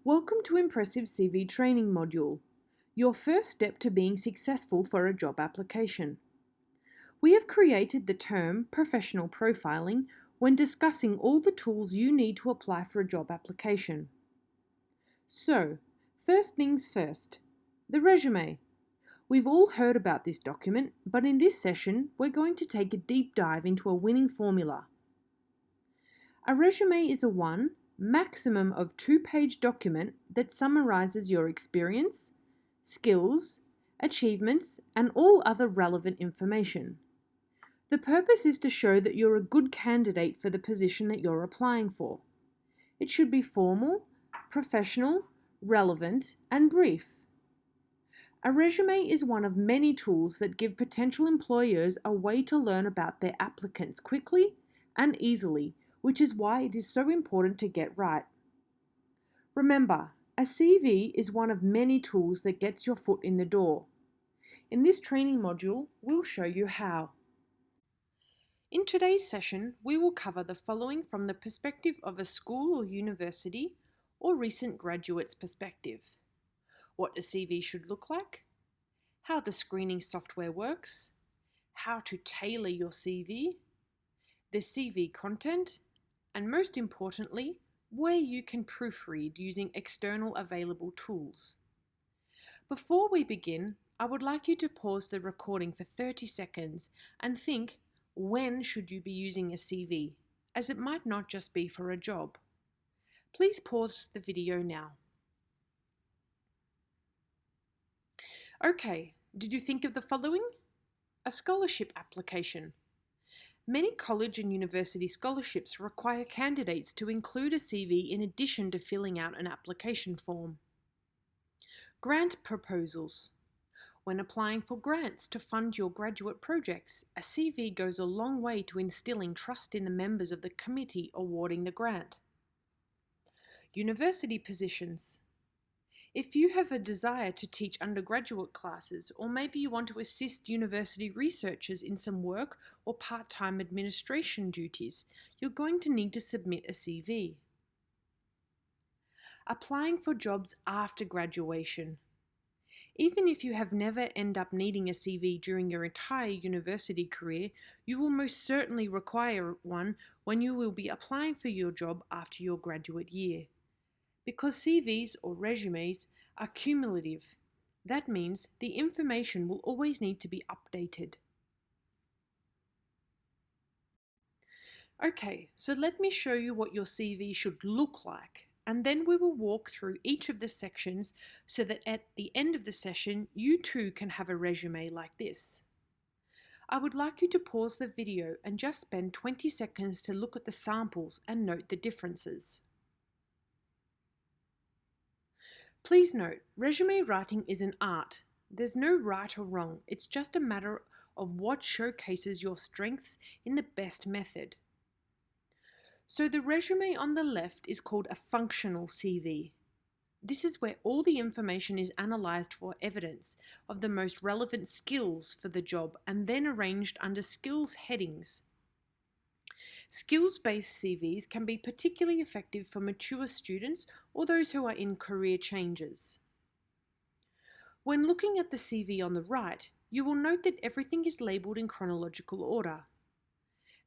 Welcome to impressiveCV training module, your first step to being successful for a job application. We have created the term professional profiling when discussing all the tools you need to apply for a job application. So, first things first, the resume. We've all heard about this document, but in this session, we're going to take a deep dive into a winning formula. A resume is a maximum of 2-page document that summarizes your experience, skills, achievements, and all other relevant information. The purpose is to show that you're a good candidate for the position that you're applying for. It should be formal, professional, relevant, and brief. A resume is one of many tools that give potential employers a way to learn about their applicants quickly and easily, which is why it is so important to get right. Remember, a CV is one of many tools that gets your foot in the door. In this training module, we'll show you how. In today's session, we will cover the following from the perspective of a school or university or recent graduate's perspective. What a CV should look like, how the screening software works, how to tailor your CV, the CV content, and most importantly, where you can proofread using external available tools. Before we begin, I would like you to pause the recording for 30 seconds and think, when should you be using a CV, as it might not just be for a job. Please pause the video now. Okay, did you think of the following? A scholarship application. Many college and university scholarships require candidates to include a CV in addition to filling out an application form. Grant proposals. When applying for grants to fund your graduate projects, a CV goes a long way to instilling trust in the members of the committee awarding the grant. University positions. If you have a desire to teach undergraduate classes, or maybe you want to assist university researchers in some work or part-time administration duties, you're going to need to submit a CV. Applying for jobs after graduation. Even if you have never end up needing a CV during your entire university career, you will most certainly require one when you will be applying for your job after your graduate year. Because CVs or resumes are cumulative, that means the information will always need to be updated. Okay, so let me show you what your CV should look like, and then we will walk through each of the sections so that at the end of the session, you too can have a resume like this. I would like you to pause the video and just spend 20 seconds to look at the samples and note the differences. Please note, resume writing is an art. There's no right or wrong, it's just a matter of what showcases your strengths in the best method. So the resume on the left is called a functional CV. This is where all the information is analysed for evidence of the most relevant skills for the job and then arranged under skills headings. Skills-based CVs can be particularly effective for mature students or those who are in career changes. When looking at the CV on the right, you will note that everything is labelled in chronological order.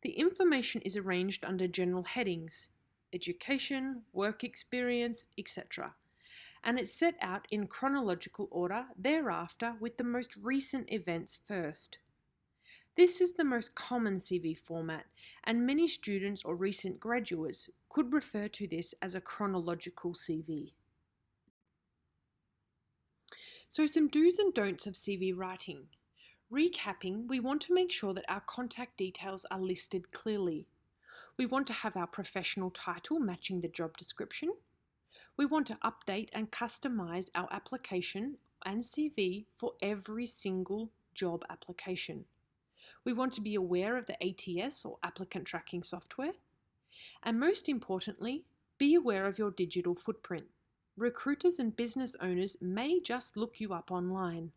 The information is arranged under general headings, education, work experience, etc. And it's set out in chronological order thereafter with the most recent events first. This is the most common CV format, and many students or recent graduates could refer to this as a chronological CV. So some do's and don'ts of CV writing. Recapping, we want to make sure that our contact details are listed clearly. We want to have our professional title matching the job description. We want to update and customize our application and CV for every single job application. We want to be aware of the ATS or applicant tracking software. And most importantly, be aware of your digital footprint. Recruiters and business owners may just look you up online.